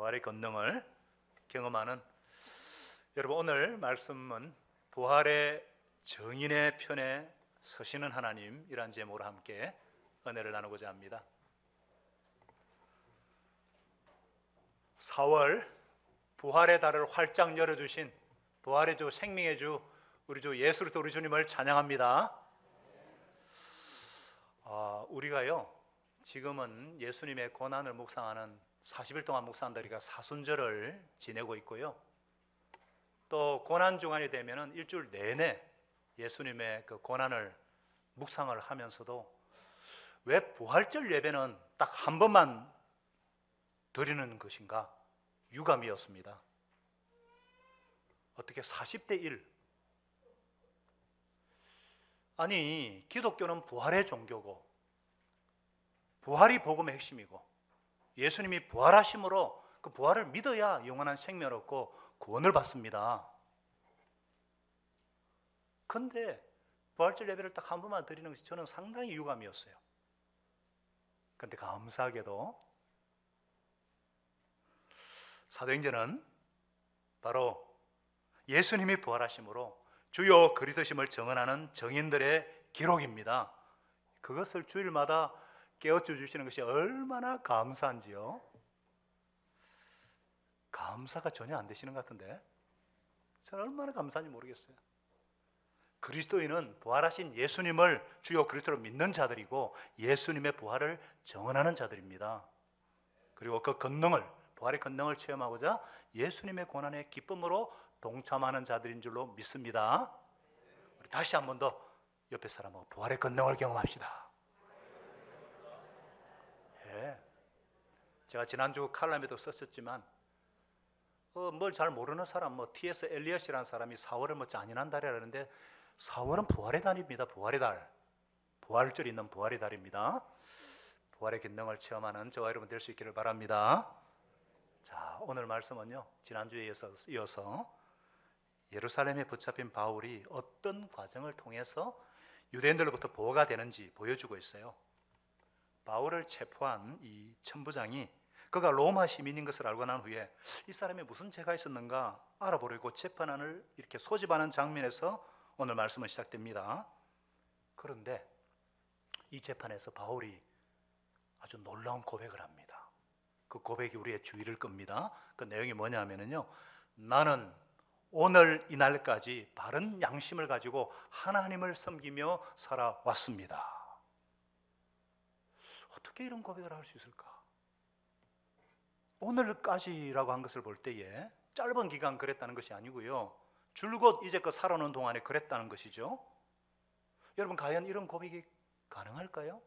부활의 권능을 경험하는 여러분, 오늘 말씀은 부활의 정인의 편에 서시는 하나님이란 제목으로 함께 은혜를 나누고자 합니다. 4월 부활의 달을 활짝 열어주신 부활의 주, 생명의 주, 우리 주 예수 그리스도 우리 주님을 찬양합니다. 우리가요 지금은 예수님의 고난을 묵상하는 40일 동안 묵상한다리가 사순절을 지내고 있고요, 또 고난 주간이 되면은 일주일 내내 예수님의 그 고난을 묵상을 하면서도 왜 부활절 예배는 딱 한 번만 드리는 것인가 유감이었습니다. 어떻게 40대 1? 아니, 기독교는 부활의 종교고 부활이 복음의 핵심이고 예수님이 부활하심으로 그 부활을 믿어야 영원한 생명을 얻고 구원을 받습니다. 그런데 부활절 예배를 딱 한 번만 드리는 것이 저는 상당히 유감이었어요. 그런데 감사하게도 사도행전은 바로 예수님이 부활하심으로 주요 그리스도심을 증언하는 정인들의 기록입니다. 그것을 주일마다 깨우쳐 주시는 것이 얼마나 감사한지요. 감사가 전혀 안 되시는 것 같은데 저는 얼마나 감사한지 모르겠어요. 그리스도인은 부활하신 예수님을 주요 그리스도로 믿는 자들이고 예수님의 부활을 증언하는 자들입니다. 그리고 그 권능을, 부활의 권능을 체험하고자 예수님의 고난의 기쁨으로 동참하는 자들인 줄로 믿습니다. 우리 다시 한 번 더 옆에 사람하고 부활의 권능을 경험합시다. 예. 제가 지난주 칼럼에도 썼었지만 뭘 잘 모르는 사람, T.S. 엘리엇이라는 사람이 4월을 잔인한 달이라는데 4월은 부활의 달입니다. 부활의 달, 부활절이 있는 부활의 달입니다. 부활의 권능을 체험하는 저와 여러분 될 수 있기를 바랍니다. 자, 오늘 말씀은요 지난주에 이어서 예루살렘에 붙잡힌 바울이 어떤 과정을 통해서 유대인들로부터 보호가 되는지 보여주고 있어요. 바울을 체포한 이 천부장이 그가 로마 시민인 것을 알고 난 후에 이 사람이 무슨 죄가 있었는가 알아보려고 재판을 이렇게 소집하는 장면에서 오늘 말씀은 시작됩니다. 그런데 이 재판에서 바울이 아주 놀라운 고백을 합니다. 그 고백이 우리의 주의를 끕니다. 그 내용이 뭐냐면요, 나는 오늘 이날까지 바른 양심을 가지고 하나님을 섬기며 살아왔습니다. 어떻게 이런 고백을 할 수 있을까? 오늘까지라고 한 것을 볼 때에 짧은 기간 그랬다는 것이 아니고요, 줄곧 이제껏 살아오는 동안에 그랬다는 것이죠. 여러분, 과연 이런 고백이 가능할까요?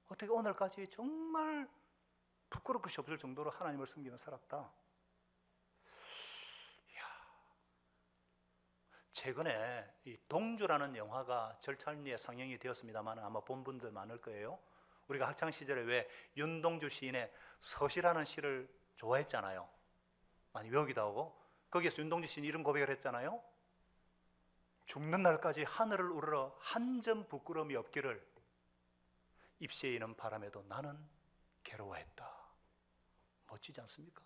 어떻게 오늘까지 정말 부끄러울 것이 없을 정도로 하나님을 섬기며 살았다. 최근에 이 동주라는 영화가 절찬리에 상영이 되었습니다만 아마 본 분들 많을 거예요. 우리가 학창 시절에 왜 윤동주 시인의 서시라는 시를 좋아했잖아요. 많이 외우기도 하고 거기에서 윤동주 시인이 이런 고백을 했잖아요. 죽는 날까지 하늘을 우러러 한 점 부끄러움이 없기를 입시에 이는 바람에도 나는 괴로워했다. 멋지지 않습니까?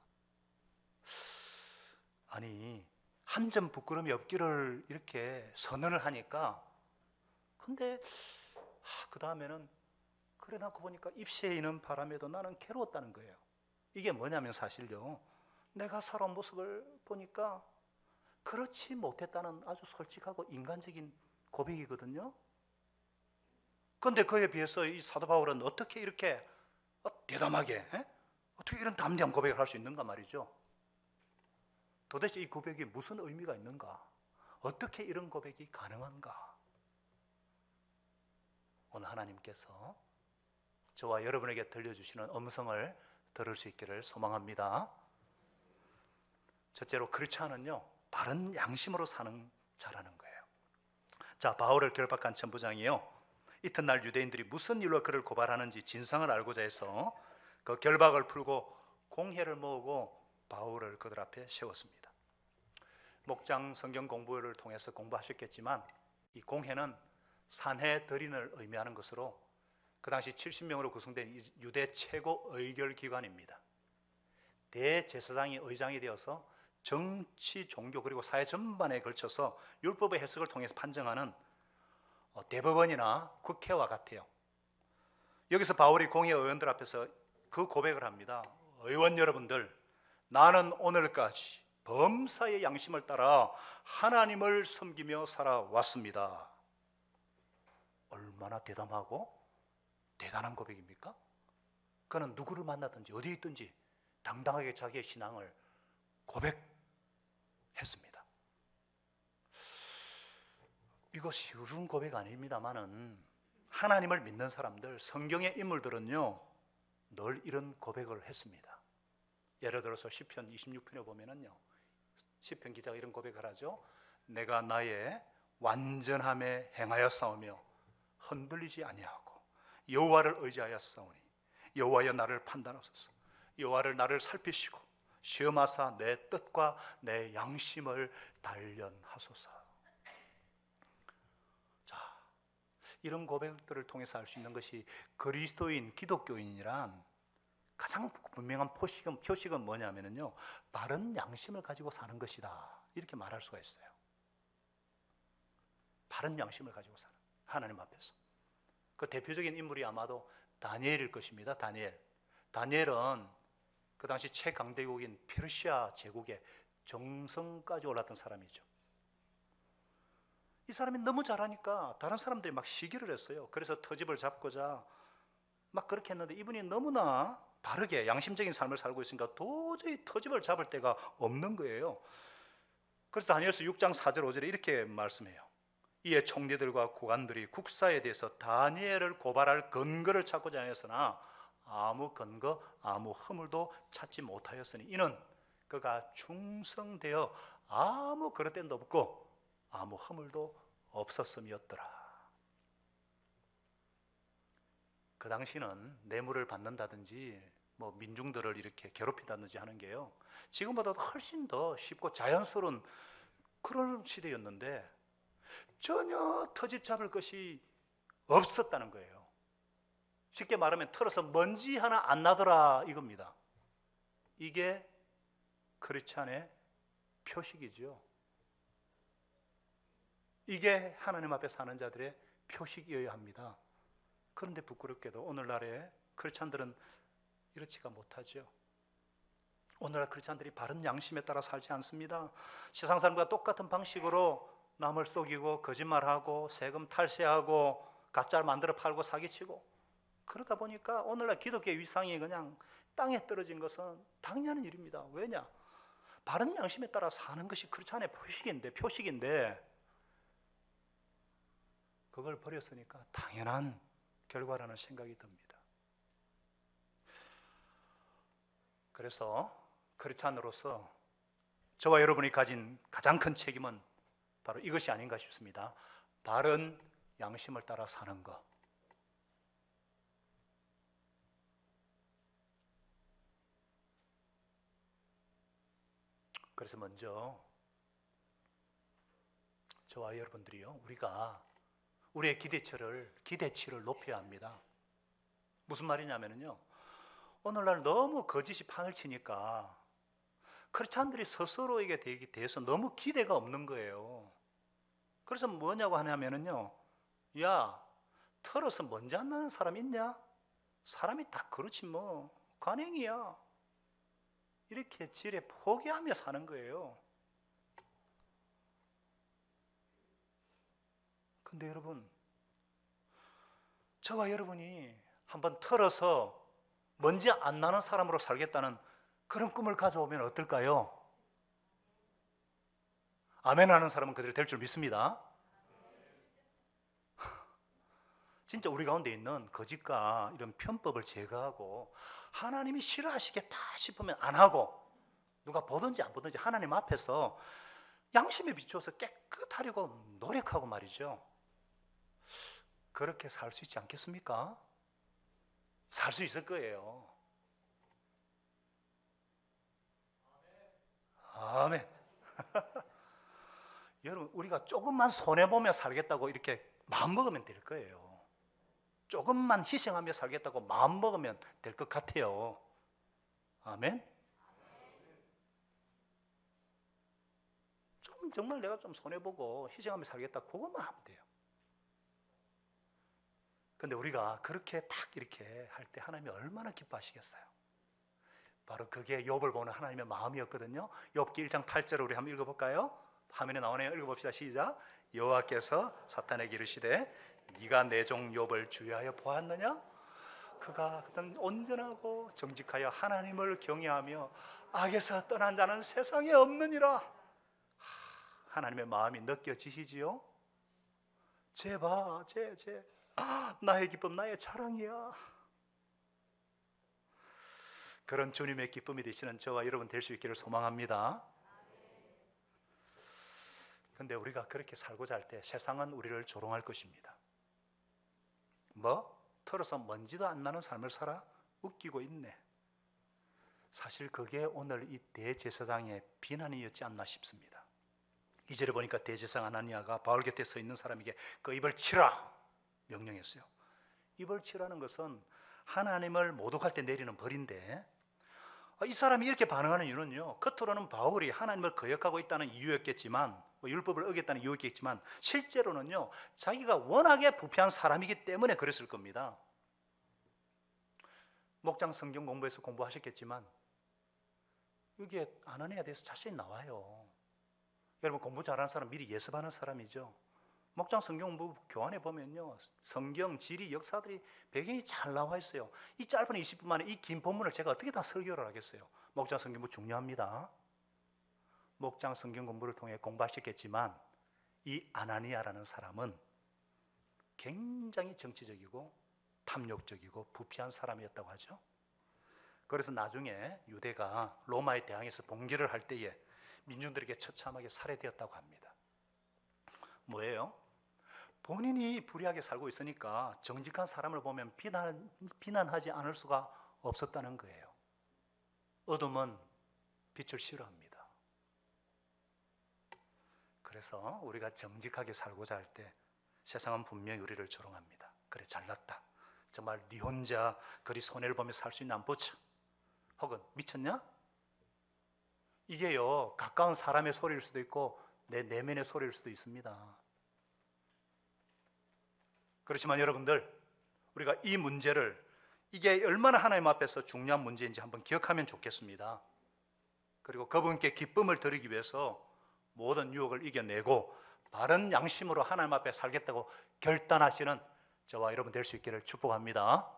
아니, 한 점 부끄러움이 없기를 이렇게 선언을 하니까, 근데 그 다음에는 그래 놓고 보니까 입시에 있는 바람에도 나는 괴로웠다는 거예요. 이게 뭐냐면 사실요, 내가 살아온 모습을 보니까 그렇지 못했다는 아주 솔직하고 인간적인 고백이거든요. 그런데 그에 비해서 이 사도 바울은 어떻게 이렇게 대담하게, 어떻게 이런 담대한 고백을 할 수 있는가 말이죠. 도대체 이 고백이 무슨 의미가 있는가? 어떻게 이런 고백이 가능한가? 오늘 하나님께서 저와 여러분에게 들려주시는 음성을 들을 수 있기를 소망합니다. 첫째로 크리스찬은요 바른 양심으로 사는 자라는 거예요. 자, 바울을 결박한 천부장이요, 이튿날 유대인들이 무슨 일로 그를 고발하는지 진상을 알고자 해서 그 결박을 풀고 공회를 모으고 바울을 그들 앞에 세웠습니다. 목장 성경 공부를 통해서 공부하셨겠지만 이 공회는 산헤드린을 의미하는 것으로 그 당시 70명으로 구성된 유대 최고 의결기관입니다. 대제사장이 의장이 되어서 정치, 종교 그리고 사회 전반에 걸쳐서 율법의 해석을 통해서 판정하는 대법원이나 국회와 같아요. 여기서 바울이 공회 의원들 앞에서 그 고백을 합니다. 의원 여러분들, 나는 오늘까지 범사의 양심을 따라 하나님을 섬기며 살아왔습니다. 얼마나 대담하고 대단한 고백입니까? 그는 누구를 만나든지 어디에 있든지 당당하게 자기의 신앙을 고백했습니다. 이거 쉬운 고백 아닙니다만은 하나님을 믿는 사람들, 성경의 인물들은요 늘 이런 고백을 했습니다. 예를 들어서 시편 26편에 보면은요, 시편 기자가 이런 고백을 하죠. 내가 나의 완전함에 행하여 싸우며 흔들리지 아니하고 여호와를 의지하여 싸우니 여호와여 나를 판단하소서. 여호와를 나를 살피시고 시험하사 내 뜻과 내 양심을 단련하소서. 자, 이런 고백들을 통해서 알 수 있는 것이 그리스도인, 기독교인이란 가장 분명한 표식은 뭐냐면요, 바른 양심을 가지고 사는 것이다, 이렇게 말할 수가 있어요. 바른 양심을 가지고 사는, 하나님 앞에서. 그 대표적인 인물이 아마도 다니엘일 것입니다. 다니엘은 그 당시 최강대국인 페르시아 제국의 정성까지 올랐던 사람이죠. 이 사람이 너무 잘하니까 다른 사람들이 막 시기를 했어요. 그래서 터집을 잡고자 막 그렇게 했는데 이분이 너무나 바르게 양심적인 삶을 살고 있으니까 도저히 터집을 잡을 데가 없는 거예요. 그래서 다니엘서 6장 4절 5절에 이렇게 말씀해요. 이에 총리들과 고관들이 국사에 대해서 다니엘을 고발할 근거를 찾고자 하였으나 아무 근거, 아무 허물도 찾지 못하였으니 이는 그가 충성되어 아무 그릇됨도 없고 아무 허물도 없었음이었더라. 그 당시는 뇌물을 받는다든지 뭐 민중들을 이렇게 괴롭히다든지 하는 게요, 지금보다 훨씬 더 쉽고 자연스러운 그런 시대였는데 전혀 터집 잡을 것이 없었다는 거예요. 쉽게 말하면 털어서 먼지 하나 안 나더라 이겁니다. 이게 크리스찬의 표식이죠. 이게 하나님 앞에 사는 자들의 표식이어야 합니다. 그런데 부끄럽게도 오늘날의 크리스찬들은 이렇지가 못하죠. 오늘날 크리스찬들이 바른 양심에 따라 살지 않습니다. 세상 사람과 똑같은 방식으로 남을 속이고 거짓말하고 세금 탈세하고 가짜를 만들어 팔고 사기치고, 그러다 보니까 오늘날 기독교의 위상이 그냥 땅에 떨어진 것은 당연한 일입니다. 왜냐? 바른 양심에 따라 사는 것이 크리스찬의 표식인데 그걸 버렸으니까 당연한 결과라는 생각이 듭니다. 그래서 크리스찬으로서 저와 여러분이 가진 가장 큰 책임은 바로 이것이 아닌가 싶습니다. 바른 양심을 따라 사는 것. 그래서 먼저 저와 여러분들이요, 우리가 우리의 기대치를 높여야 합니다. 무슨 말이냐면요, 오늘날 너무 거짓이 판을 치니까 크리스찬들이 스스로에게 대해서 너무 기대가 없는 거예요. 그래서 뭐냐고 하냐면요, 야, 털어서 먼지 안 나는 사람 있냐? 사람이 다 그렇지 뭐, 관행이야. 이렇게 지레 포기하며 사는 거예요. 근데 여러분, 저와 여러분이 한번 털어서 먼지 안 나는 사람으로 살겠다는 그런 꿈을 가져오면 어떨까요? 아멘 하는 사람은 그대로 될 줄 믿습니다. 진짜 우리 가운데 있는 거짓과 이런 편법을 제거하고 하나님이 싫어하시겠다 싶으면 안 하고, 누가 보든지 안 보든지 하나님 앞에서 양심에 비추어서 깨끗하려고 노력하고 말이죠. 그렇게 살 수 있지 않겠습니까? 살 수 있을 거예요. 아멘. 여러분, 우리가 조금만 손해보며 살겠다고 이렇게 마음먹으면 될 거예요. 조금만 희생하며 살겠다고 마음먹으면 될 것 같아요. 아멘. 정말 내가 좀 손해보고 희생하며 살겠다, 그것만 하면 돼요. 근데 우리가 그렇게 딱 이렇게 할 때 하나님이 얼마나 기뻐하시겠어요. 바로 그게 욥을 보는 하나님의 마음이었거든요. 욥기 1장 8절을 우리 한번 읽어볼까요? 화면에 나오네요. 읽어봅시다. 시작. 여호와께서 사탄에게 이르시되 네가 내 종 욥을 주의하여 보았느냐? 그가 그는 온전하고 정직하여 하나님을 경외하며 악에서 떠난 자는 세상에 없느니라. 하나님의 마음이 느껴지시지요? 쟤 나의 기쁨, 나의 자랑이야. 그런 주님의 기쁨이 되시는 저와 여러분 될 수 있기를 소망합니다. 그런데 우리가 그렇게 살고자 할 때 세상은 우리를 조롱할 것입니다. 뭐? 털어서 먼지도 안 나는 삶을 살아? 웃기고 있네. 사실 그게 오늘 이 대제사장의 비난이었지 않나 싶습니다. 2절에 보니까 대제사장 아나니아가 바울 곁에 서 있는 사람에게 그 입을 치라 명령했어요. 입을 치라는 것은 하나님을 모독할 때 내리는 벌인데, 이 사람이 이렇게 반응하는 이유는요, 겉으로는 바울이 하나님을 거역하고 있다는 이유였겠지만, 율법을 어겼다는 이유였겠지만, 실제로는요 자기가 워낙에 부패한 사람이기 때문에 그랬을 겁니다. 목장 성경 공부에서 공부하셨겠지만 이게 아나니아에 대해서 자세히 나와요. 여러분 공부 잘하는 사람 미리 예습하는 사람이죠. 목장 성경 공부 교환해 보면요, 성경, 지리, 역사들이 배경이 잘 나와 있어요. 이 짧은 20분 만에 이 긴 본문을 제가 어떻게 다 설교를 하겠어요. 목장 성경 공부 중요합니다. 목장 성경 공부를 통해 공부하셨겠지만 이 아나니아라는 사람은 굉장히 정치적이고 탐욕적이고 부패한 사람이었다고 하죠. 그래서 나중에 유대가 로마에 대항해서 봉기를 할 때에 민중들에게 처참하게 살해되었다고 합니다. 뭐예요? 본인이 불의하게 살고 있으니까 정직한 사람을 보면 비난하지 않을 수가 없었다는 거예요. 어둠은 빛을 싫어합니다. 그래서 우리가 정직하게 살고자 할 때 세상은 분명히 우리를 조롱합니다. 그래 잘났다, 정말 네 혼자 그리 손해를 보며 살 수 있나 한번 보자, 혹은 미쳤냐? 이게요 가까운 사람의 소리일 수도 있고 내 내면의 소리일 수도 있습니다. 그렇지만 여러분들, 우리가 이 문제를, 이게 얼마나 하나님 앞에서 중요한 문제인지 한번 기억하면 좋겠습니다. 그리고 그분께 기쁨을 드리기 위해서 모든 유혹을 이겨내고 바른 양심으로 하나님 앞에 살겠다고 결단하시는 저와 여러분 될 수 있기를 축복합니다.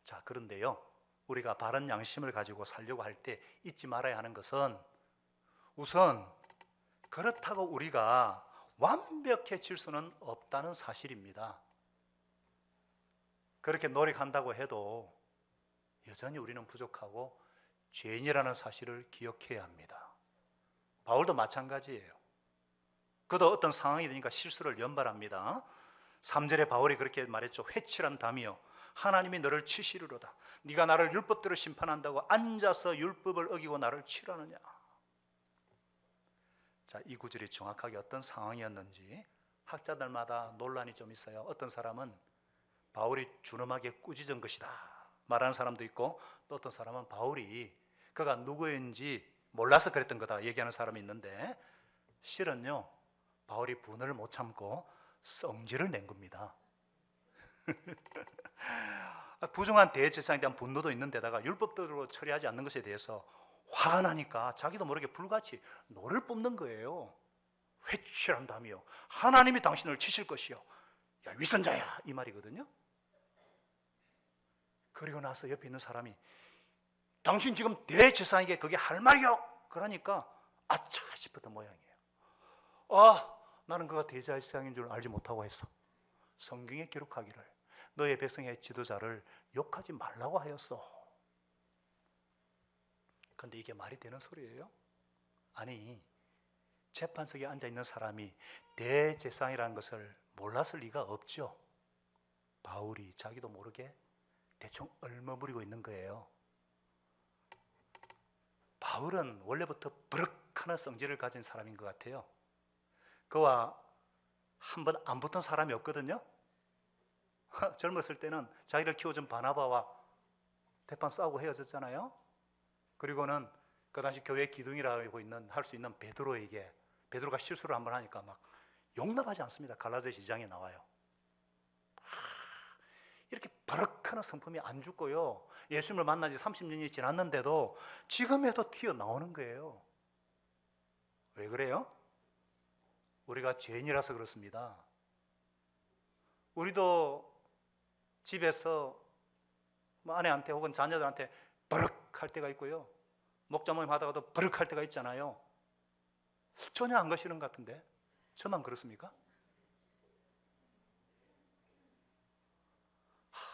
자, 그런데요, 우리가 바른 양심을 가지고 살려고 할 때 잊지 말아야 하는 것은, 우선 그렇다고 우리가 완벽해질 수는 없다는 사실입니다. 그렇게 노력한다고 해도 여전히 우리는 부족하고 죄인이라는 사실을 기억해야 합니다. 바울도 마찬가지예요. 그도 어떤 상황이 되니까 실수를 연발합니다. 3절에 바울이 그렇게 말했죠. 회칠한 담이여, 하나님이 너를 치시리로다. 네가 나를 율법대로 심판한다고 앉아서 율법을 어기고 나를 치라느냐. 자, 이 구절이 정확하게 어떤 상황이었는지 학자들마다 논란이 좀 있어요. 어떤 사람은 바울이 준엄하게 꾸짖은 것이다 말하는 사람도 있고, 또 어떤 사람은 바울이 그가 누구인지 몰라서 그랬던 거다 얘기하는 사람이 있는데, 실은요 바울이 분을 못 참고 성질을 낸 겁니다. 부정한 대제사장에 대한 분노도 있는데다가 율법대로 처리하지 않는 것에 대해서 화가 나니까 자기도 모르게 불같이 노를 뿜는 거예요. 회칠한 담이요, 하나님이 당신을 치실 것이요, 야 위선자야, 이 말이거든요. 그리고 나서 옆에 있는 사람이 당신 지금 대제사장에게 그게 할 말이요, 그러니까 아차 싶었던 모양이에요. 나는 그가 대제사장인 줄 알지 못하고 했어. 성경에 기록하기를 너의 백성의 지도자를 욕하지 말라고 하였어. 근데 이게 말이 되는 소리예요? 아니, 재판석에 앉아있는 사람이 대제사장이라는 것을 몰랐을 리가 없죠. 바울이 자기도 모르게 대충 얼머무리고 있는 거예요. 바울은 원래부터 버럭하는 성질을 가진 사람인 것 같아요. 그와 한 번 안 붙은 사람이 없거든요. 젊었을 때는 자기를 키워준 바나바와 대판 싸우고 헤어졌잖아요. 그리고는 그 당시 교회 기둥이라고 할 수 있는 베드로에게, 베드로가 실수를 한번 하니까 막 용납하지 않습니다. 갈라디아서 2장에 나와요. 이렇게 버럭하는 성품이 안 죽고요, 예수님을 만난 지 30년이 지났는데도 지금에도 튀어나오는 거예요. 왜 그래요? 우리가 죄인이라서 그렇습니다. 우리도 집에서 아내한테 혹은 자녀들한테 버럭할 때가 있고요, 목자 모임 하다가도 버럭할 때가 있잖아요. 전혀 안 거시는 것 같은데 저만 그렇습니까?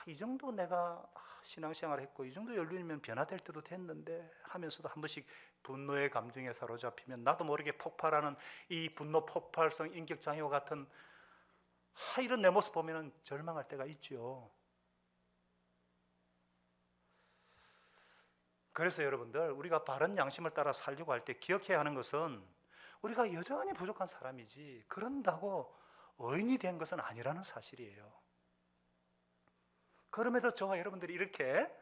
이 정도 내가 신앙생활 했고 이 정도 연륜이면 변화될 때도 됐는데 하면서도 한 번씩 분노의 감정에 사로잡히면 나도 모르게 폭발하는 이 분노 폭발성 인격장애와 같은 이런 내 모습 보면 절망할 때가 있죠. 그래서 여러분들, 우리가 바른 양심을 따라 살려고 할 때 기억해야 하는 것은 우리가 여전히 부족한 사람이지 그런다고 의인이 된 것은 아니라는 사실이에요. 그럼에도 저와 여러분들이 이렇게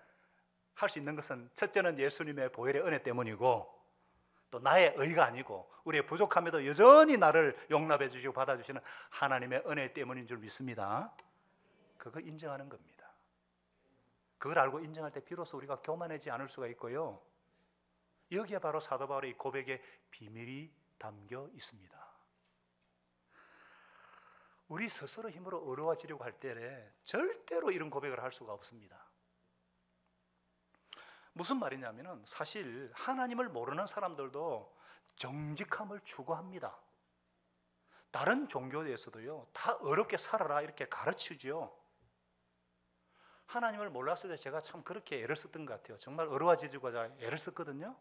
할 수 있는 것은 첫째는 예수님의 보혈의 은혜 때문이고, 또 나의 의가 아니고 우리의 부족함에도 여전히 나를 용납해 주시고 받아주시는 하나님의 은혜 때문인 줄 믿습니다. 그거 인정하는 겁니다. 그걸 알고 인정할 때 비로소 우리가 교만하지 않을 수가 있고요, 여기에 바로 사도 바울의 이 고백의 비밀이 담겨 있습니다. 우리 스스로 힘으로 어려워지려고 할 때 절대로 이런 고백을 할 수가 없습니다. 무슨 말이냐면은, 사실 하나님을 모르는 사람들도 정직함을 추구합니다. 다른 종교에서도요, 다 어렵게 살아라 이렇게 가르치죠. 하나님을 몰랐을 때 제가 참 그렇게 애를 썼던 것 같아요. 정말 어려워지고자 애를 썼거든요.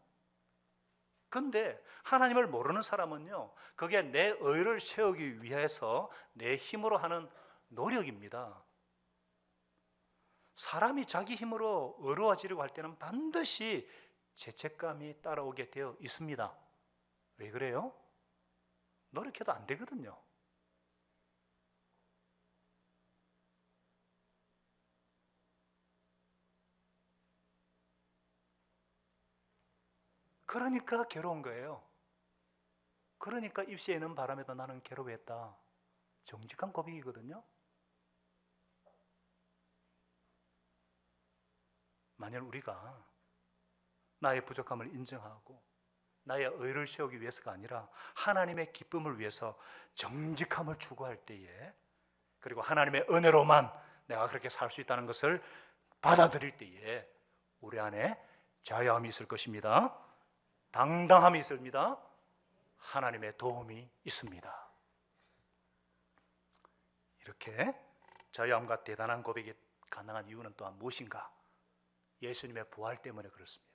근데 하나님을 모르는 사람은요, 그게 내 의를 세우기 위해서 내 힘으로 하는 노력입니다. 사람이 자기 힘으로 어려워지려고 할 때는 반드시 죄책감이 따라오게 되어 있습니다. 왜 그래요? 노력해도 안 되거든요. 그러니까 괴로운 거예요. 그러니까 입시에 있는 바람에도 나는 괴로워했다. 정직한 고백이거든요. 만약 우리가 나의 부족함을 인정하고 나의 의를 세우기 위해서가 아니라 하나님의 기쁨을 위해서 정직함을 추구할 때에, 그리고 하나님의 은혜로만 내가 그렇게 살 수 있다는 것을 받아들일 때에 우리 안에 자유함이 있을 것입니다. 당당함이 있습니다. 하나님의 도움이 있습니다. 이렇게 자유함과 대단한 고백이 가능한 이유는 또한 무엇인가? 예수님의 부활 때문에 그렇습니다.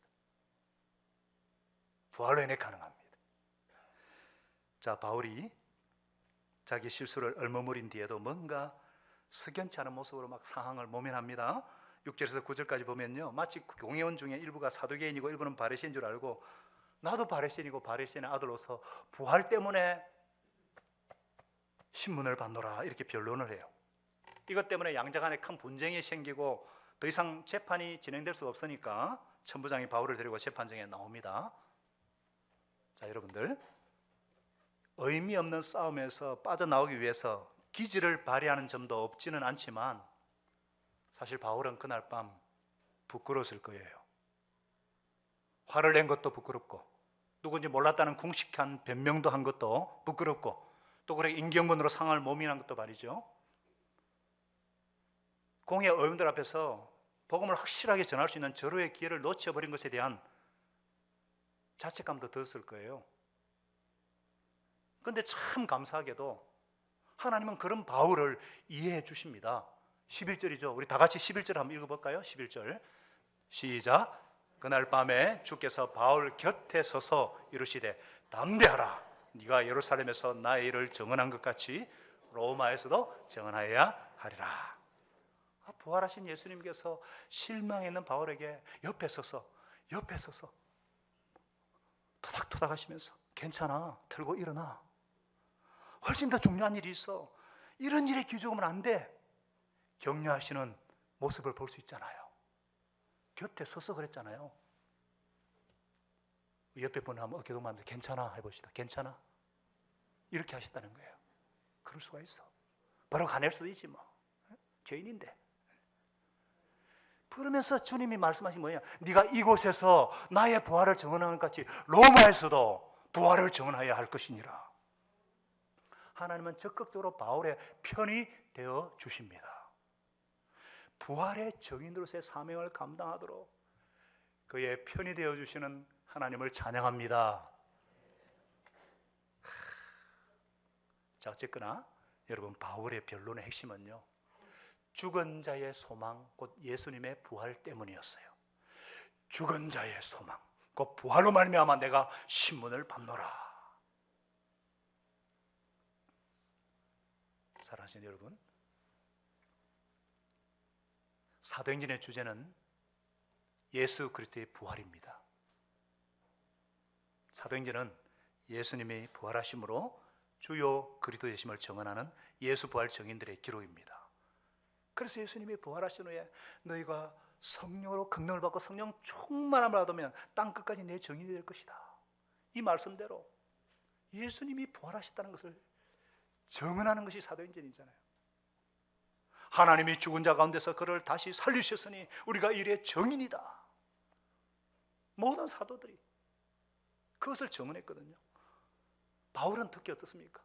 부활로 인해 가능합니다. 자, 바울이 자기 실수를 얼머무린 뒤에도 뭔가 석연치 않은 모습으로 막 상황을 모면합니다. 6절에서 9절까지 보면요, 마치 공회원 중에 일부가 사두개인이고 일부는 바리새인인 줄 알고 나도 바리새인이고 바리새인의 아들로서 부활 때문에 신문을 받노라 이렇게 변론을 해요. 이것 때문에 양자 간에 큰 분쟁이 생기고 더 이상 재판이 진행될 수 없으니까 천부장이 바울을 데리고 재판정에 나옵니다. 자, 여러분들, 의미 없는 싸움에서 빠져나오기 위해서 기지를 발휘하는 점도 없지는 않지만 사실 바울은 그날 밤 부끄러웠을 거예요. 화를 낸 것도 부끄럽고 누군지 몰랐다는 궁식한 변명도 한 것도 부끄럽고 또 그렇게 인경문으로 상황을 모면한 것도 말이죠. 공회 의원들 앞에서 복음을 확실하게 전할 수 있는 절호의 기회를 놓쳐버린 것에 대한 자책감도 들었을 거예요. 그런데 참 감사하게도 하나님은 그런 바울을 이해해 주십니다. 11절이죠. 우리 다 같이 11절 한번 읽어볼까요? 11절 시작. 그날 밤에 주께서 바울 곁에 서서 이르시되 담대하라. 네가 예루살렘에서 나의 일을 증언한 것 같이 로마에서도 증언하여야 하리라. 부활하신 예수님께서 실망했는 바울에게 옆에 서서 토닥토닥 하시면서 괜찮아, 들고 일어나, 훨씬 더 중요한 일이 있어, 이런 일에 기죽으면 안 돼, 격려하시는 모습을 볼 수 있잖아요. 곁에 서서 그랬잖아요. 옆에 분 한번 어깨 동무하면서 괜찮아 해봅시다. 괜찮아? 이렇게 하셨다는 거예요. 그럴 수가 있어. 바로 가낼 수도 있지 뭐. 죄인인데. 그러면서 주님이 말씀하신 뭐냐? 네가 이곳에서 나의 부활을 증언하는 것 같이 로마에서도 부활을 증언하여야 할 것이니라. 하나님은 적극적으로 바울의 편이 되어 주십니다. 부활의 증인으로서의 사명을 감당하도록 그의 편이 되어 주시는 하나님을 찬양합니다. 자, 어쨌거나 여러분, 바울의 변론의 핵심은요, 죽은 자의 소망, 곧 예수님의 부활 때문이었어요. 죽은 자의 소망, 곧 부활로 말미암아 내가 신문을 밟노라. 사랑하시는 여러분, 사도행전의 주제는 예수 그리스도의 부활입니다. 사도행전은 예수님이 부활하심으로 주요 그리스도 되심을 증언하는 예수 부활 증인들의 기록입니다. 그래서 예수님이 부활하신 후에 너희가 성령으로 긍휼을 받고 성령 충만함을 받으면 땅 끝까지 내 증인이 될 것이다. 이 말씀대로 예수님이 부활하셨다는 것을 증언하는 것이 사도행전이잖아요. 하나님이 죽은 자 가운데서 그를 다시 살리셨으니 우리가 이래 증인이다. 모든 사도들이 그것을 증언했거든요. 바울은 특히 어떻습니까?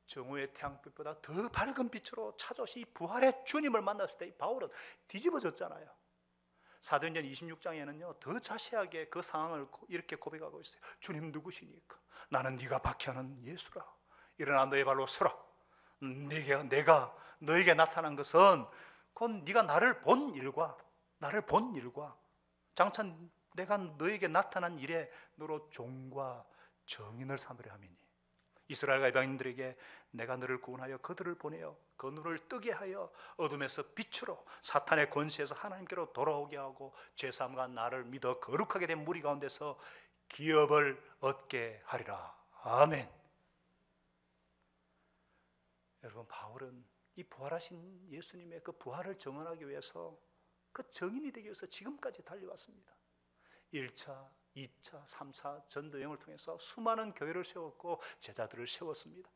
정오의 태양빛보다 더 밝은 빛으로 찾아오신 이 부활의 주님을 만났을 때 이 바울은 뒤집어졌잖아요. 사도행전 26장에는요 더 자세하게 그 상황을 이렇게 고백하고 있어요. 주님 누구시니까? 나는 네가 박해하는 예수라. 일어나 너의 발로 서라. 내가 너에게 나타난 것은 곧 네가 나를 본 일과 장차 내가 너에게 나타난 일에 너로 종과 정인을 삼으려 함이니 이스라엘과 이방인들에게 내가 너를 구원하여 그들을 보내어 그 눈을 뜨게 하여 어둠에서 빛으로 사탄의 권세에서 하나님께로 돌아오게 하고 죄사함과 나를 믿어 거룩하게 된 무리 가운데서 기업을 얻게 하리라. 아멘. 여러분, 바울은 이 부활하신 예수님의 그 부활을 증언하기 위해서 그 증인이 되기 위해서 지금까지 달려왔습니다. 1차, 2차, 3차 전도 여행을 통해서 수많은 교회를 세웠고 제자들을 세웠습니다.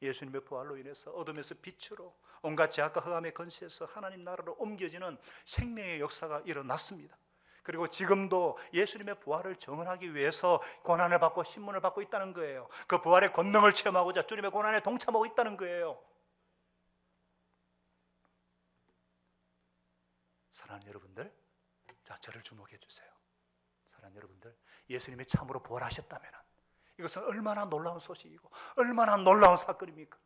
예수님의 부활로 인해서 어둠에서 빛으로 온갖 죄악과 흑암의 권세에서 하나님 나라로 옮겨지는 생명의 역사가 일어났습니다. 그리고 지금도 예수님의 부활을 증언하기 위해서 고난을 받고 신문을 받고 있다는 거예요. 그 부활의 권능을 체험하고자 주님의 고난에 동참하고 있다는 거예요. 사랑하는 여러분들, 자, 저를 주목해 주세요. 사랑하는 여러분들, 예수님이 참으로 부활하셨다면 이것은 얼마나 놀라운 소식이고 얼마나 놀라운 사건입니까?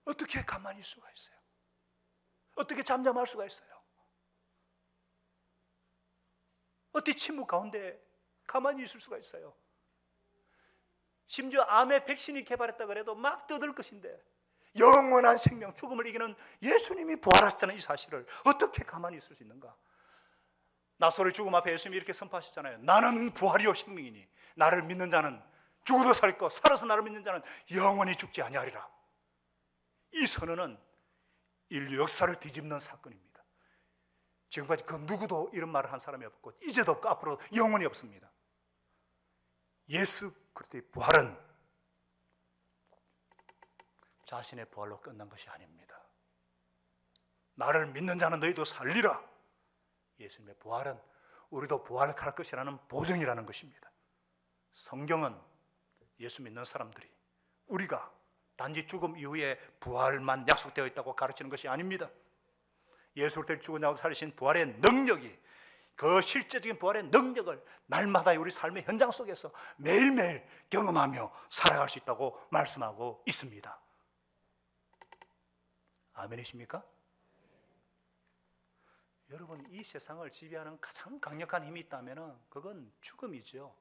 어떻게 가만히 있을 수가 있어요? 어떻게 잠잠할 수가 있어요? 어떻게 침묵 가운데 가만히 있을 수가 있어요? 심지어 암의 백신이 개발했다 그래도 막 떠들 것인데 영원한 생명, 죽음을 이기는 예수님이 부활하셨다는 이 사실을 어떻게 가만히 있을 수 있는가? 나사로의 죽음 앞에 예수님이 이렇게 선포하셨잖아요. 나는 부활이요 생명이니 나를 믿는 자는 죽어도 살 것, 살아서 나를 믿는 자는 영원히 죽지 아니하리라. 이 선언은 인류 역사를 뒤집는 사건입니다. 지금까지 그 누구도 이런 말을 한 사람이 없고 이제도 없고 앞으로 영원히 없습니다. 예수 그리스도의 부활은 자신의 부활로 끝난 것이 아닙니다. 나를 믿는 자는 너희도 살리라. 예수님의 부활은 우리도 부활할 것이라는 보증이라는 것입니다. 성경은 예수 믿는 사람들이 우리가 단지 죽음 이후에 부활만 약속되어 있다고 가르치는 것이 아닙니다. 예수 그리스도를 죽은 자로 살리신 부활의 능력이, 그 실제적인 부활의 능력을 날마다 우리 삶의 현장 속에서 매일매일 경험하며 살아갈 수 있다고 말씀하고 있습니다. 아멘이십니까? 여러분, 이 세상을 지배하는 가장 강력한 힘이 있다면 그건 죽음이죠.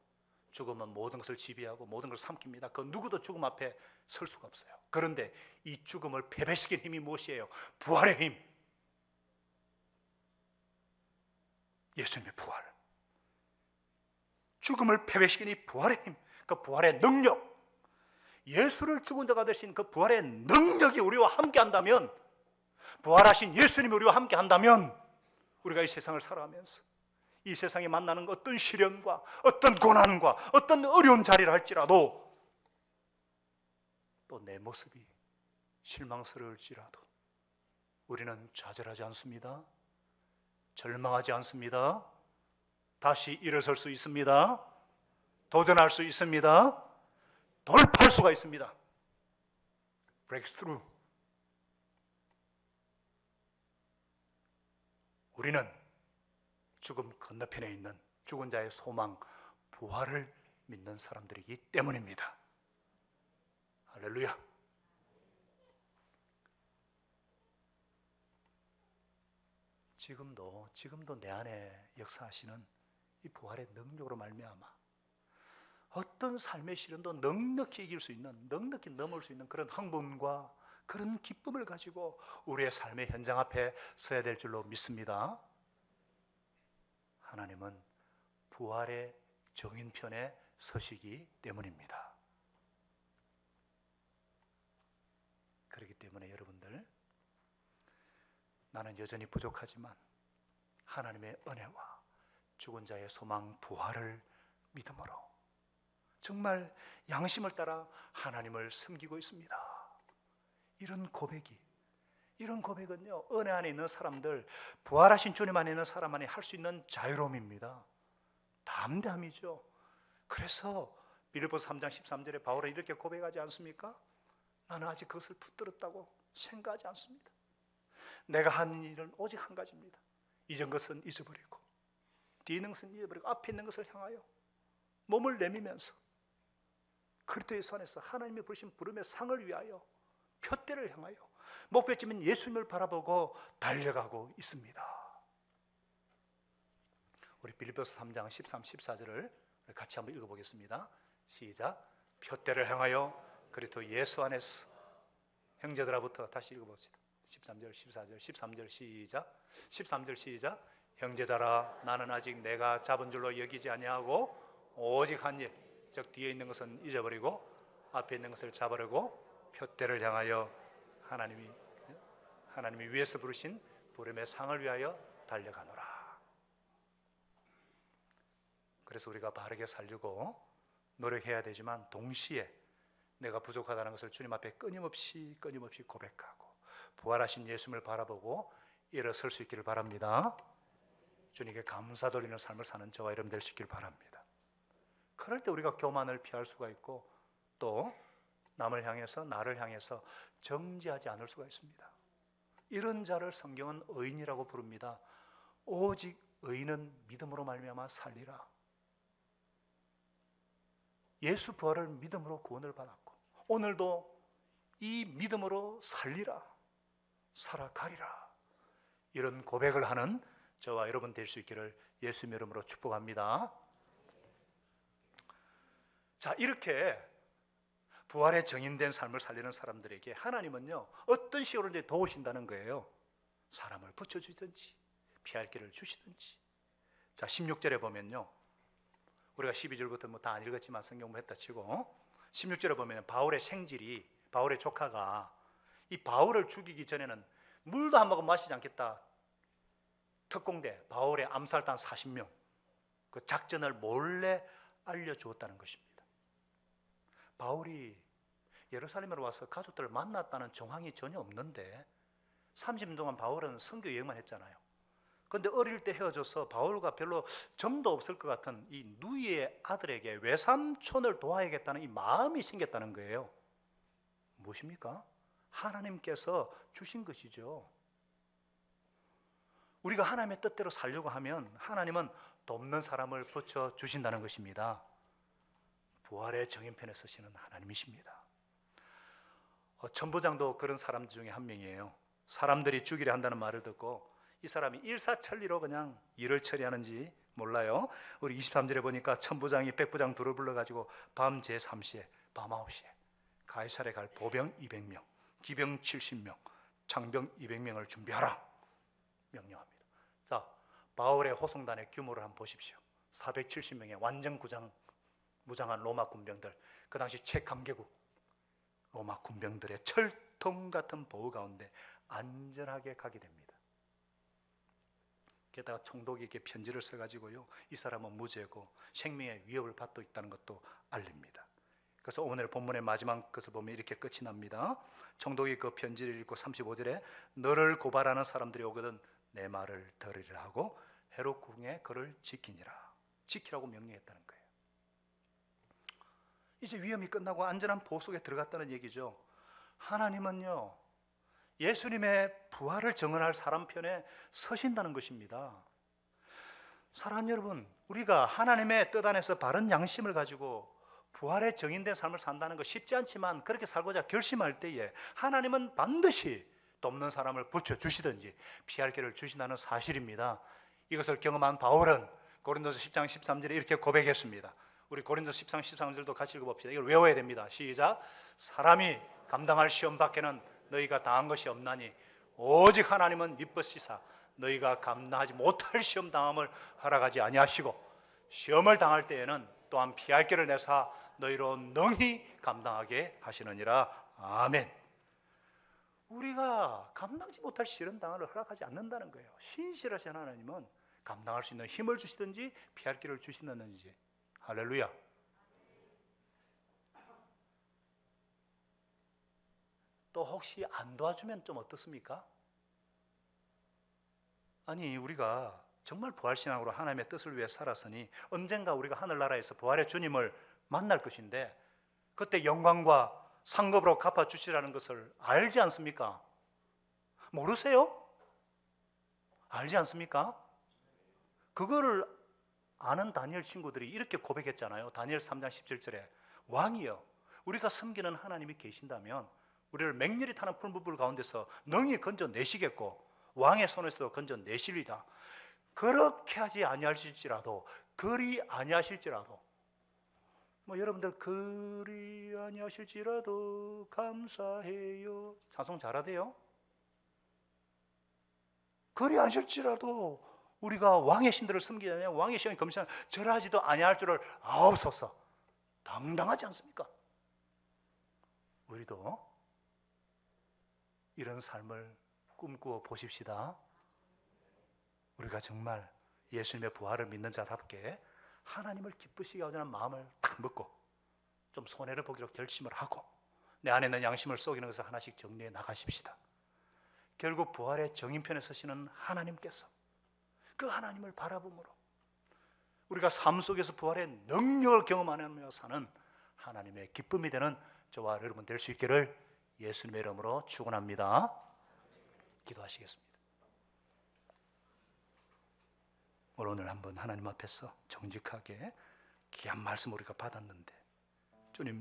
죽음은 모든 것을 지배하고 모든 것을 삼킵니다. 그 누구도 죽음 앞에 설 수가 없어요. 그런데 이 죽음을 패배시킨 힘이 무엇이에요? 부활의 힘. 예수님의 부활. 죽음을 패배시킨 이 부활의 힘, 그 부활의 능력, 예수를 죽은 자가 되신 그 부활의 능력이 우리와 함께 한다면, 부활하신 예수님이 우리와 함께 한다면 우리가 이 세상을 살아가면서 이 세상에 만나는 어떤 시련과 어떤 고난과 어떤 어려운 자리를 할지라도 또 내 모습이 실망스러울지라도 우리는 좌절하지 않습니다. 절망하지 않습니다. 다시 일어설 수 있습니다. 도전할 수 있습니다. 돌파할 수가 있습니다. 브레이크스루. 우리는 죽음 건너편에 있는 죽은 자의 소망, 부활을 믿는 사람들이기 때문입니다. 할렐루야. 지금도 내 안에 역사하시는 이 부활의 능력으로 말미암아 어떤 삶의 시련도 넉넉히 이길 수 있는, 넉넉히 넘을 수 있는 그런 흥분과 그런 기쁨을 가지고 우리의 삶의 현장 앞에 서야 될 줄로 믿습니다. 하나님은 부활의 정인편에 서시기 때문입니다. 그렇기 때문에 여러분들, 나는 여전히 부족하지만 하나님의 은혜와 죽은 자의 소망 부활을 믿음으로 정말 양심을 따라 하나님을 섬기고 있습니다. 이런 고백은요, 은혜 안에 있는 사람들, 부활하신 주님 안에 있는 사람 안에 할 수 있는 자유로움입니다. 담대함이죠. 그래서 빌립보서 3장 13절에 바울은 이렇게 고백하지 않습니까? 나는 아직 그것을 붙들었다고 생각하지 않습니다. 내가 하는 일은 오직 한 가지입니다. 이전 것은 잊어버리고 뒤는 것은 잊어버리고 앞에 있는 것을 향하여 몸을 내미면서 그리스도 예수 안에서 하나님이 부르신 부름의 상을 위하여 표대를 향하여 목표점인 예수님을 바라보고 달려가고 있습니다. 우리 빌립보서 3장 13, 14절을 같이 한번 읽어보겠습니다. 시작. 표대를 향하여 그리스도 예수 안에서. 형제들아부터 다시 읽어봅시다. 13절, 14절, 13절 시작. 13절 시작. 형제들아, 나는 아직 내가 잡은 줄로 여기지 아니하고 오직 한 일, 즉 뒤에 있는 것은 잊어버리고 앞에 있는 것을 잡으려고 표대를 향하여 하나님이 위에서 부르신 부름의 상을 위하여 달려가노라. 그래서 우리가 바르게 살려고 노력해야 되지만 동시에 내가 부족하다는 것을 주님 앞에 끊임없이 고백하고 부활하신 예수님을 바라보고 일어설 수 있기를 바랍니다. 주님께 감사 돌리는 삶을 사는 저와 여러분 될 수 있기를 바랍니다. 그럴 때 우리가 교만을 피할 수가 있고 또 남을 향해서, 나를 향해서 정죄하지 않을 수가 있습니다. 이런 자를 성경은 의인이라고 부릅니다. 오직 의인은 믿음으로 말미암아 살리라. 예수 부활을 믿음으로 구원을 받았고 오늘도 이 믿음으로 살리라, 살아가리라, 이런 고백을 하는 저와 여러분 될 수 있기를 예수님의 이름으로 축복합니다. 자, 이렇게 부활의 정인된 삶을 살리는 사람들에게 하나님은요 어떤 식으로 도우신다는 거예요. 사람을 붙여주든지 피할 길을 주시든지. 자, 16절에 보면요, 우리가 12절부터 다 안 읽었지만 성경 했다 치고 16절에 보면 바울의 생질이, 바울의 조카가 이 바울을 죽이기 전에는 물도 한 모금 마시지 않겠다 특공대 바울의 암살단 40명 그 작전을 몰래 알려주었다는 것입니다. 바울이 예루살렘으로 와서 가족들을 만났다는 정황이 전혀 없는데 30년 동안 바울은 선교 여행만 했잖아요. 그런데 어릴 때 헤어져서 바울과 별로 정도 없을 것 같은 이 누이의 아들에게 외삼촌을 도와야겠다는 이 마음이 생겼다는 거예요. 무엇입니까? 하나님께서 주신 것이죠. 우리가 하나님의 뜻대로 살려고 하면 하나님은 돕는 사람을 붙여주신다는 것입니다. 부활의 정인편에 서시는 하나님이십니다. 천부장도 그런 사람들 중에 한 명이에요. 사람들이 죽이려 한다는 말을 듣고 이 사람이 일사천리로 그냥 일을 처리하는지 몰라요. 우리 23절에 보니까 천부장이 백부장 둘을 불러가지고 밤 제3시에 밤 9시에 가이사랴에 갈 보병 200명, 기병 70명, 장병 200명을 준비하라 명령합니다. 자, 바울의 호송단의 규모를 한번 보십시오. 470명의 완전 무장한 로마 군병들, 그 당시 최강대국 로마 군병들의 철통 같은 보호 가운데 안전하게 가게 됩니다. 게다가 총독에게 편지를 써가지고요, 이 사람은 무죄고 생명의 위협을 받고 있다는 것도 알립니다. 그래서 오늘 본문의 마지막 것을 보면 이렇게 끝이 납니다. 총독이 그 편지를 읽고 35절에 너를 고발하는 사람들이 오거든 내 말을 들으리라 하고 헤롯 궁에 그를 지키라고 명령했다는 거예요. 이제 위험이 끝나고 안전한 보석에 들어갔다는 얘기죠. 하나님은요, 예수님의 부활을 증언할 사람 편에 서신다는 것입니다. 사랑하는 여러분, 우리가 하나님의 뜻 안에서 바른 양심을 가지고 부활의 정인된 삶을 산다는 거 쉽지 않지만 그렇게 살고자 결심할 때에 하나님은 반드시 또 없는 사람을 붙여주시든지 피할 길을 주신다는 사실입니다. 이것을 경험한 바울은 고린도서 10장 13절에 이렇게 고백했습니다. 우리 고린도서 10장 13절도 같이 읽어봅시다. 이걸 외워야 됩니다. 시작. 사람이 감당할 시험 밖에는 너희가 당한 것이 없나니 오직 하나님은 미쁘시사 너희가 감당하지 못할 시험 당함을 허락하지 아니하시고 시험을 당할 때에는 또한 피할 길을 내사 너희로 능히 감당하게 하시느니라. 아멘. 우리가 감당하지 못할 시험 당함을 허락하지 않는다는 거예요. 신실하신 하나님은 감당할 수 있는 힘을 주시든지 피할 길을 주시는지. 할렐루야. 또 혹시 안 도와주면 좀 어떻습니까? 아니, 우리가 정말 부활신앙으로 하나님의 뜻을 위해 살았으니 언젠가 우리가 하늘나라에서 부활의 주님을 만날 것인데 그때 영광과 상급으로 갚아주시라는 것을 알지 않습니까? 모르세요? 알지 않습니까? 그거를 아는 다니엘 친구들이 이렇게 고백했잖아요. 다니엘 3장 17절에 왕이여, 우리가 섬기는 하나님이 계신다면 우리를 맹렬히 타는 풀무불 가운데서 능히 건져내시겠고 왕의 손에서도 건져내시리다. 그렇게 하지 아니하실지라도, 그리 아니하실지라도, 여러분들 그리 아니하실지라도 감사해요 찬송 잘하대요. 그리 아니하실지라도 우리가 왕의 신들을 섬기잖아요. 왕의 신을 검신 절하지도 아니할 줄을 아옵소서. 당당하지 않습니까? 우리도 이런 삶을 꿈꾸어 보십시다. 우리가 정말 예수님의 부활을 믿는 자답게 하나님을 기쁘시게 하자는 마음을 딱 먹고 좀 손해를 보기로 결심을 하고 내 안에 있는 양심을 속이는 것을 하나씩 정리해 나가십시다. 결국 부활의 정인편에 서시는 하나님께서 그 하나님을 바라봄으로 우리가 삶 속에서 부활의 능력을 경험하며 사는 하나님의 기쁨이 되는 저와 여러분 될 수 있기를 예수님의 이름으로 축원합니다. 기도하시겠습니다. 오늘 한번 하나님 앞에서 정직하게 귀한 말씀 우리가 받았는데 주님